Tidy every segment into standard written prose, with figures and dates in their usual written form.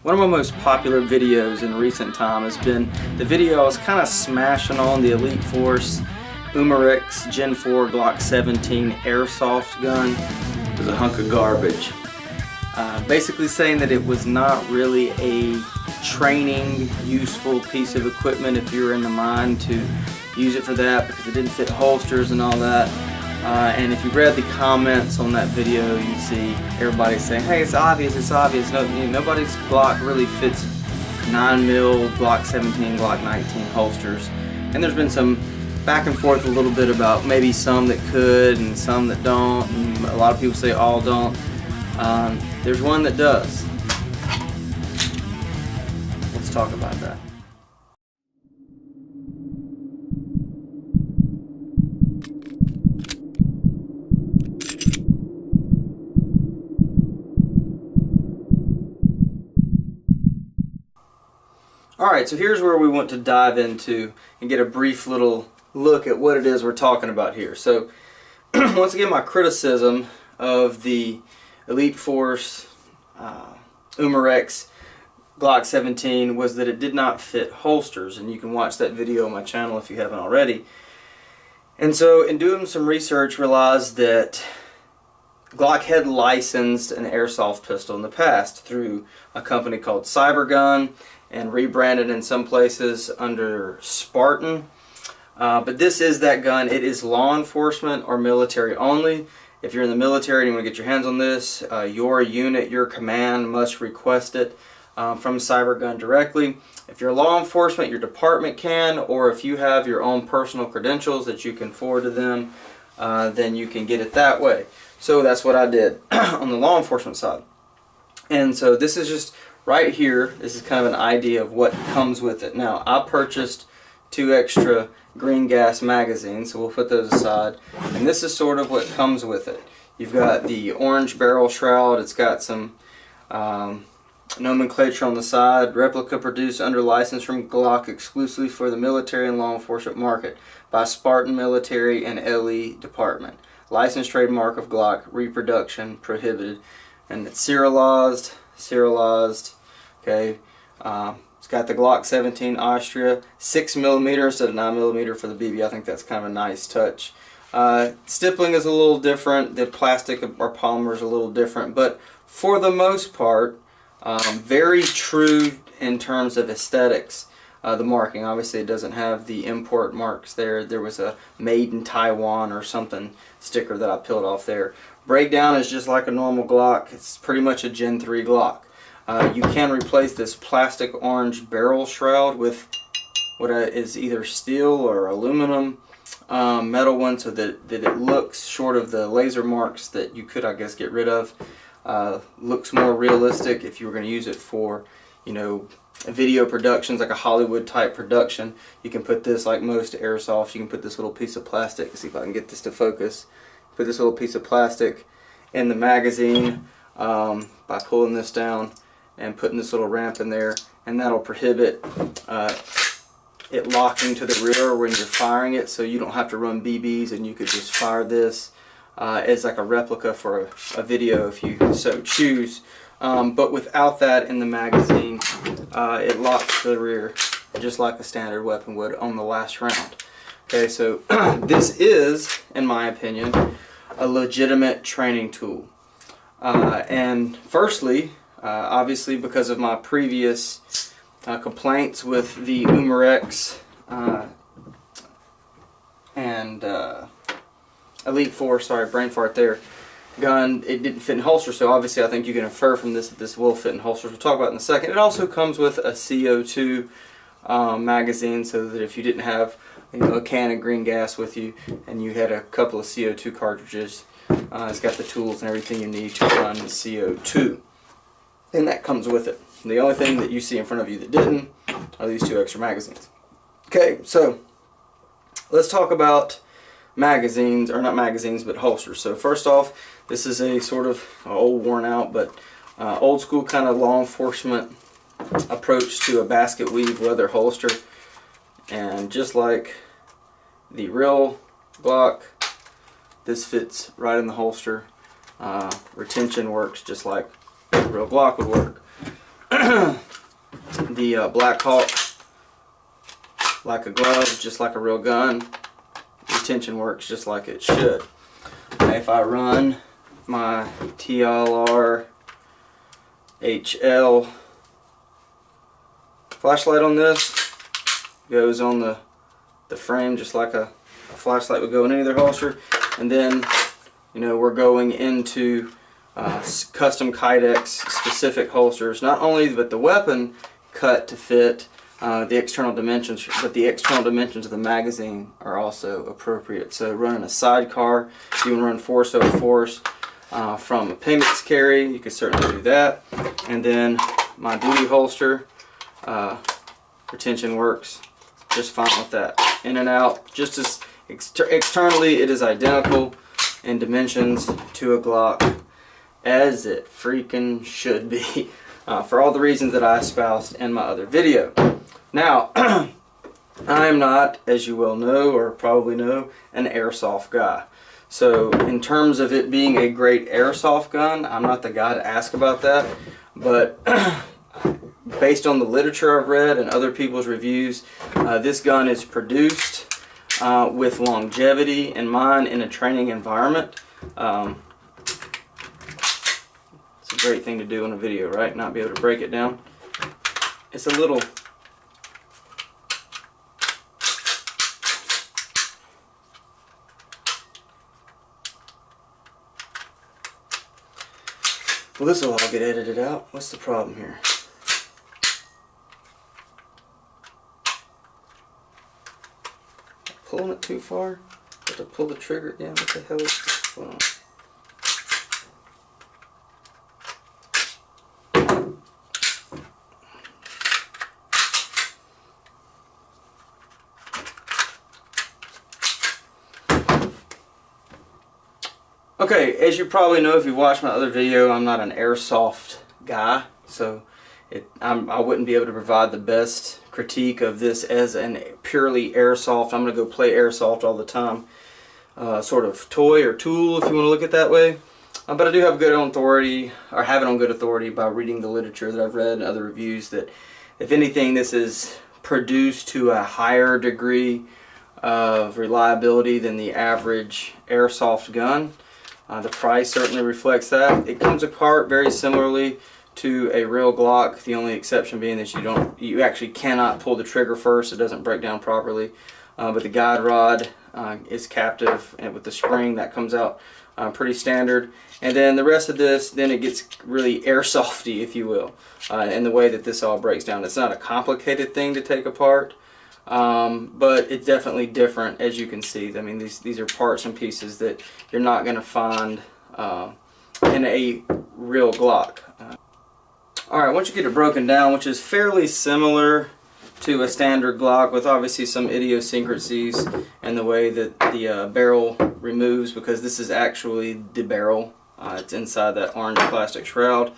One of my most popular videos in recent time has been the video I was kind of smashing on the Elite Force Umarex Gen 4 Glock 17 Airsoft gun. It was a hunk of garbage. Basically saying that it was not really a training useful piece of equipment if you were in the mind to use it for that, because it didn't fit holsters and all that. And if you read the comments on that video, you see everybody saying, hey, it's obvious, it's obvious. No, nobody's Glock really fits 9mm, Glock 17, Glock 19 holsters. And there's been some back and forth a little bit about maybe some that could and some that don't. And a lot of people say all don't. There's one that does. Let's talk about that. Alright, so here's where we want to dive into and get a brief little look at what it is we're talking about here. So, once again, my criticism of the Elite Force Umarex Glock 17 was that it did not fit holsters, and you can watch that video on my channel if you haven't already. And so, in doing some research, realized that Glock had licensed an airsoft pistol in the past through a company called Cybergun, and rebranded in some places under Spartan. But this is that gun. It is law enforcement or military only. If you're in the military and you want to get your hands on this, your unit, your command must request it from Cybergun directly. If you're law enforcement, your department can, or if you have your own personal credentials that you can forward to them, then you can get it that way. So that's what I did on the law enforcement side. And so this is just right here. This is kind of an idea of what comes with it. Now, I purchased 2 extra green gas magazines, so we'll put those aside. And this is sort of what comes with it. You've got the orange barrel shroud. It's got some nomenclature on the side. Replica produced under license from Glock exclusively for the military and law enforcement market by Spartan Military and LE Department. Licensed trademark of Glock, reproduction prohibited. And it's serialized. Okay, it's got the Glock 17 Austria, 6mm instead of 9mm for the BB. I think that's kind of a nice touch. Stippling is a little different. The plastic or polymer is a little different, but for the most part, very true in terms of aesthetics. The marking, obviously, it doesn't have the import marks there. There was a made in Taiwan or something sticker that I peeled off there. Breakdown is just like a normal Glock. It's pretty much a Gen 3 Glock. You can replace this plastic orange barrel shroud with what is either steel or aluminum metal one, so that it looks, short of the laser marks that you could, I guess, get rid of, looks more realistic if you were going to use it for, you know, video productions, like a Hollywood type production. You can put this, like most airsoft, you can put this little piece of plastic. Let's see if I can get this to focus. Put this little piece of plastic in the magazine by pulling this down and putting this little ramp in there, and that'll prohibit it locking to the rear when you're firing it, so you don't have to run BBs, and you could just fire this as like a replica for a video if you so choose. But without that in the magazine, it locks to the rear just like a standard weapon would on the last round. Okay, so this is, in my opinion, a legitimate training tool. And firstly, obviously because of my previous complaints with the Umarex and Elite Force, sorry, brain fart there, gun, it didn't fit in holster, so obviously I think you can infer from this that this will fit in holsters. We'll talk about it in a second. It also comes with a CO2 magazine, so that if you didn't have, you know, a can of green gas with you and you had a couple of CO2 cartridges, it's got the tools and everything you need to run CO2. And that comes with it. The only thing that you see in front of you that didn't are these 2 extra magazines. Okay, so let's talk about magazines, or not magazines, but holsters. So first off, this is a sort of old, worn out, but old school kind of law enforcement approach to a basket weave leather holster. And just like the real Glock, this fits right in the holster. Retention works just like the real Glock would work. the Black Hawk like a glove, just like a real gun. Retention works just like it should. If I run my TLR HL flashlight on this, goes on the frame just like a flashlight would go in any other holster. And then, you know, we're going into custom Kydex specific holsters, not only but the weapon cut to fit the external dimensions, but the external dimensions of the magazine are also appropriate. So running a sidecar, if you want to run force over force from appendix carry, you can certainly do that. And then my duty holster, retention works just fine with that. In and out, just as externally it is identical in dimensions to a Glock, as it freaking should be, for all the reasons that I espoused in my other video. Now, I am not, as you well know or probably know, an airsoft guy. So in terms of it being a great airsoft gun, I'm not the guy to ask about that. But based on the literature I've read and other people's reviews, this gun is produced with longevity in mind in a training environment. It's a great thing to do on a video, right? Not be able to break it down. It's a little... Well, this will all get edited out. What's the problem here? Pulling it too far? Have to pull the trigger again? What the hell is going on? Okay, as you probably know if you've watched my other video, I'm not an airsoft guy, so I wouldn't be able to provide the best critique of this as an purely airsoft, I'm going to go play airsoft all the time, sort of toy or tool if you want to look at it that way. But I do have good authority, or have it on good authority by reading the literature that I've read and other reviews, that if anything this is produced to a higher degree of reliability than the average airsoft gun. The price certainly reflects that. It comes apart very similarly to a real Glock, the only exception being that you actually cannot pull the trigger first, it doesn't break down properly. But the guide rod is captive, and with the spring that comes out pretty standard. And then the rest of this, then it gets really airsofty, if you will, in the way that this all breaks down. It's not a complicated thing to take apart. But it's definitely different, as you can see. I mean, these are parts and pieces that you're not going to find in a real Glock. Alright, once you get it broken down, which is fairly similar to a standard Glock, with obviously some idiosyncrasies in the way that the barrel removes, because this is actually the barrel. It's inside that orange plastic shroud.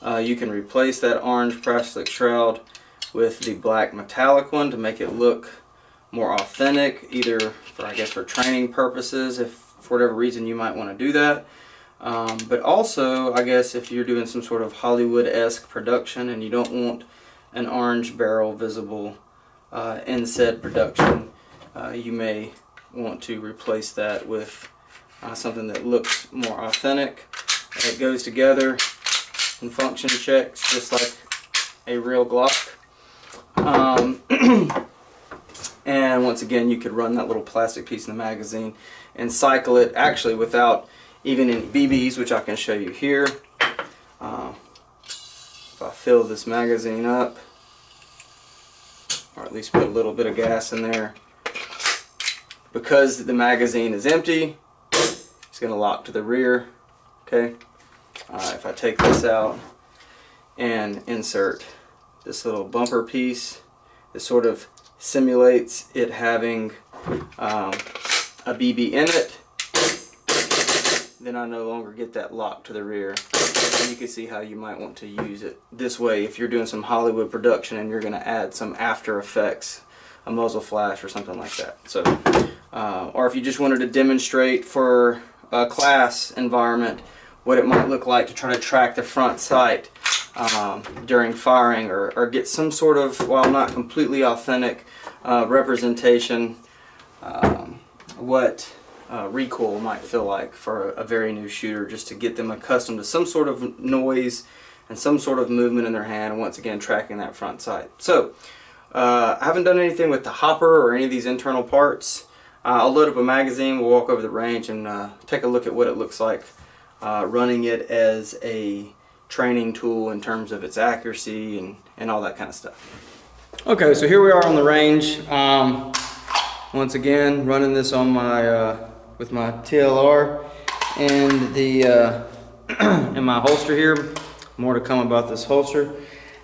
You can replace that orange plastic shroud with the black metallic one to make it look more authentic, either for, I guess, for training purposes, if for whatever reason you might want to do that. But also, I guess, if you're doing some sort of Hollywood-esque production and you don't want an orange barrel visible in said production, you may want to replace that with something that looks more authentic. It goes together and function checks just like a real Glock. And once again, you could run that little plastic piece in the magazine and cycle it actually without even any BBs, which I can show you here. If I fill this magazine up, or at least put a little bit of gas in there, because the magazine is empty, it's going to lock to the rear. Okay. If I take this out and insert this little bumper piece, it sort of simulates it having a BB in it. Then I no longer get that lock to the rear. And you can see how you might want to use it this way if you're doing some Hollywood production and you're going to add some After Effects, a muzzle flash or something like that. So, or if you just wanted to demonstrate for a class environment what it might look like to try to track the front sight during firing, or get some sort of, while not completely authentic, representation what recoil might feel like for a very new shooter, just to get them accustomed to some sort of noise and some sort of movement in their hand, and once again tracking that front sight. So I haven't done anything with the hopper or any of these internal parts. I'll load up a magazine, we'll walk over the range and take a look at what it looks like running it as a training tool in terms of its accuracy and all that kind of stuff. Okay, so here we are on the range. Once again, running this on my with my TLR and the in my holster here. More to come about this holster.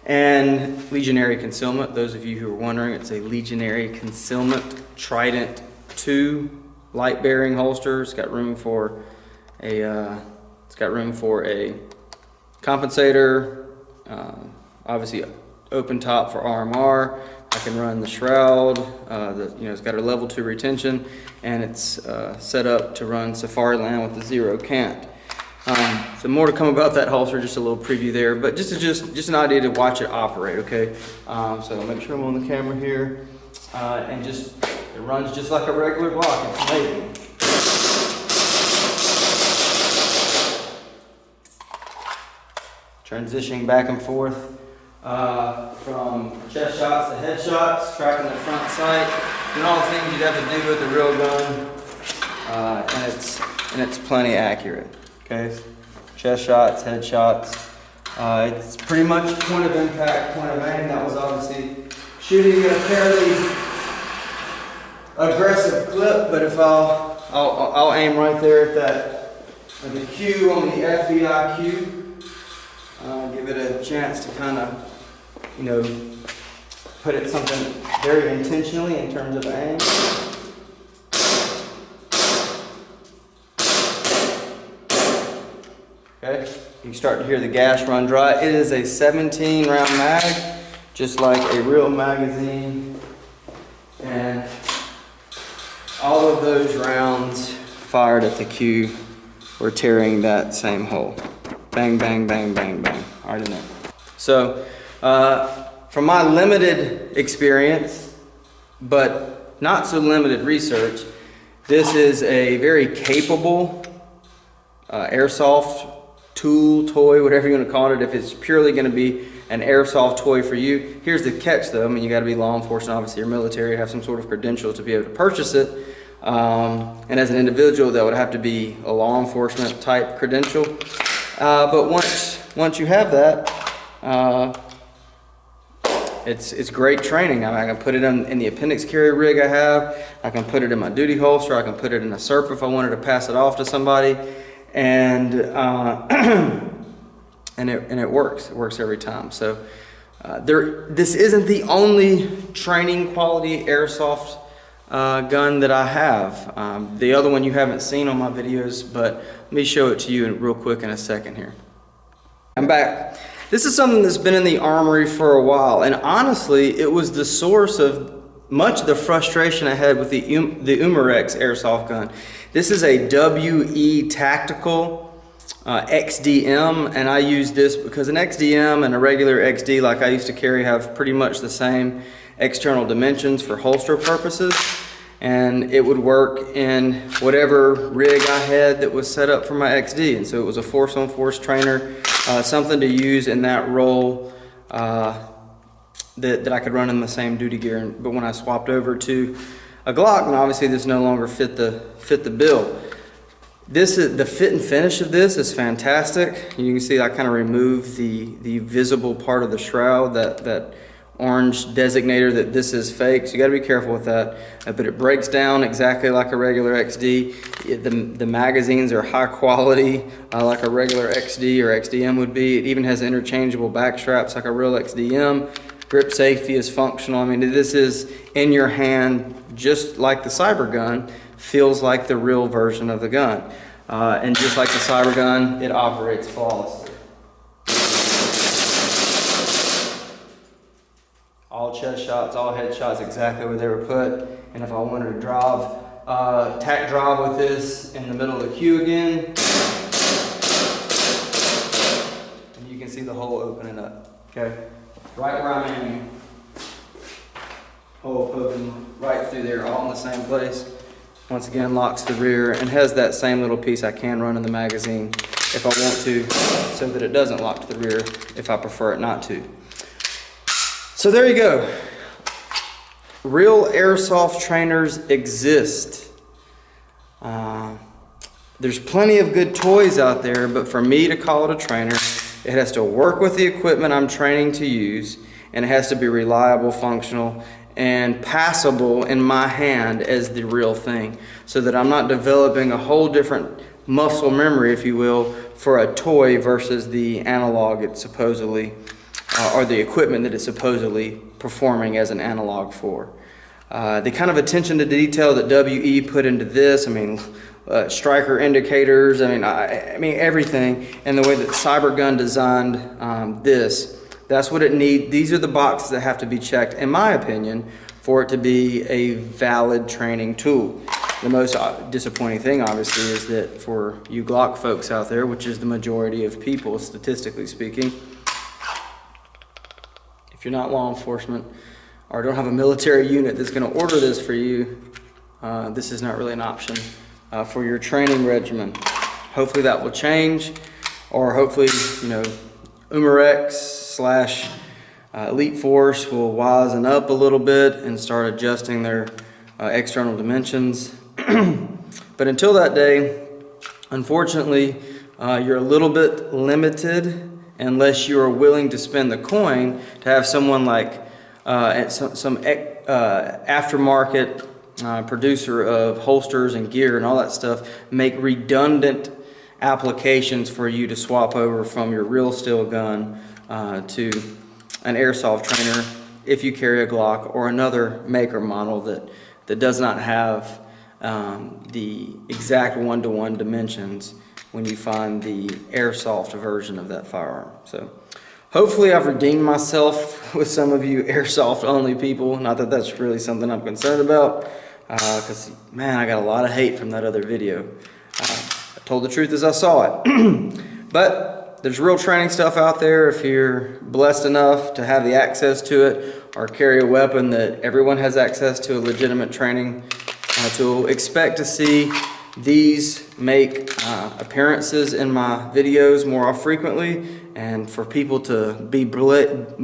And Legionary concealment. Those of you who are wondering, it's a Legionary concealment Trident 2 light bearing holster. It's got room for a compensator, obviously open top for RMR. I can run the shroud. It's got a level 2 retention, and it's set up to run Safari Land with the 0 cant. So more to come about that holster, just a little preview there, but just an idea to watch it operate, okay? So make sure I'm on the camera here, and it runs just like a regular Glock. It's amazing. Transitioning back and forth from chest shots to head shots, tracking the front sight, and all the things you'd have to do with a real gun, and it's plenty accurate. Okay, chest shots, head shots. It's pretty much point of impact, point of aim. That was obviously shooting at a fairly aggressive clip, but if I'll aim right there at the Q on the FBI Q, give it a chance to kind of, put it something very intentionally in terms of aim. Okay, you start to hear the gas run dry. It is a 17 round mag, just like a real magazine, and all of those rounds fired at the Q were tearing that same hole. Bang, bang, bang, bang, bang, right in there. So, from my limited experience, but not so limited research, this is a very capable airsoft tool, toy, whatever you want to call it. If it's purely going to be an airsoft toy for you, here's the catch though. I mean, you got to be law enforcement, obviously, or military, have some sort of credential to be able to purchase it. And as an individual, that would have to be a law enforcement type credential. But once you have that, it's great training. I can put it in the appendix carry rig I have. I can put it in my duty holster. I can put it in a SERP if I wanted to pass it off to somebody. And it works. It works every time. So this isn't the only training quality airsoft gun that I have. The other one you haven't seen on my videos, but let me show it to you real quick in a second here. I'm back. This is something that's been in the armory for a while, and honestly, it was the source of much of the frustration I had with the Umarex airsoft gun. This is a WE Tactical XDM, and I use this because an XDM and a regular XD like I used to carry have pretty much the same external dimensions for holster purposes, and it would work in whatever rig I had that was set up for my XD. And so it was a force-on-force trainer, something to use in that role that I could run in the same duty gear. But when I swapped over to a Glock, then obviously this no longer fit the bill. This is the fit and finish of this is fantastic. You can see I kind of removed the visible part of the shroud, that orange designator that this is fake, so you got to be careful with that. But it breaks down exactly like a regular XD. The magazines are high quality, like a regular XD or XDM would be. It even has interchangeable back straps like a real XDM. Grip safety is functional. I mean, this is in your hand just like the Cybergun, feels like the real version of the gun. And just like the Cybergun, it operates flawlessly. All chest shots, all head shots, exactly where they were put. And if I wanted to tack drive with this in the middle of the queue again, and you can see the hole opening up. Okay, right where I'm aiming, hole poking right through there, all in the same place. Once again, locks the rear and has that same little piece I can run in the magazine if I want to, so that it doesn't lock to the rear if I prefer it not to. So there you go. Real airsoft trainers exist. There's plenty of good toys out there, but for me to call it a trainer, it has to work with the equipment I'm training to use, and it has to be reliable, functional, and passable in my hand as the real thing, so that I'm not developing a whole different muscle memory, if you will, for a toy versus the analog it's supposedly, or the equipment that it's supposedly performing as an analog for. The kind of attention to detail that WE put into this, I mean, striker indicators, I mean everything, and the way that Cybergun designed this, that's what it needs. These are the boxes that have to be checked, in my opinion, for it to be a valid training tool. The most disappointing thing, obviously, is that for you Glock folks out there, which is the majority of people, statistically speaking, if you're not law enforcement or don't have a military unit that's going to order this for you, this is not really an option for your training regimen. Hopefully that will change, or hopefully, you know, Umarex / Elite Force will wisen up a little bit and start adjusting their external dimensions. But until that day, unfortunately, you're a little bit limited unless you are willing to spend the coin to have someone like some aftermarket producer of holsters and gear and all that stuff make redundant applications for you to swap over from your real steel gun to an airsoft trainer if you carry a Glock or another maker model that does not have the exact one-to-one dimensions when you find the airsoft version of that firearm. So hopefully I've redeemed myself with some of you airsoft only people. Not that that's really something I'm concerned about, because man, I got a lot of hate from that other video. I told the truth as I saw it. But there's real training stuff out there if you're blessed enough to have the access to it or carry a weapon that everyone has access to, a legitimate training tool. Expect to see these make appearances in my videos more frequently, and for people to be bleeding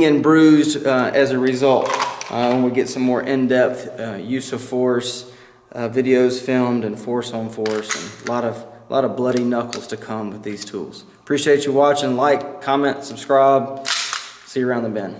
and bruised as a result when we get some more in-depth use of force videos filmed and force on force, and a lot of bloody knuckles to come with these tools. Appreciate you watching. Like, comment, subscribe. See you around the bend.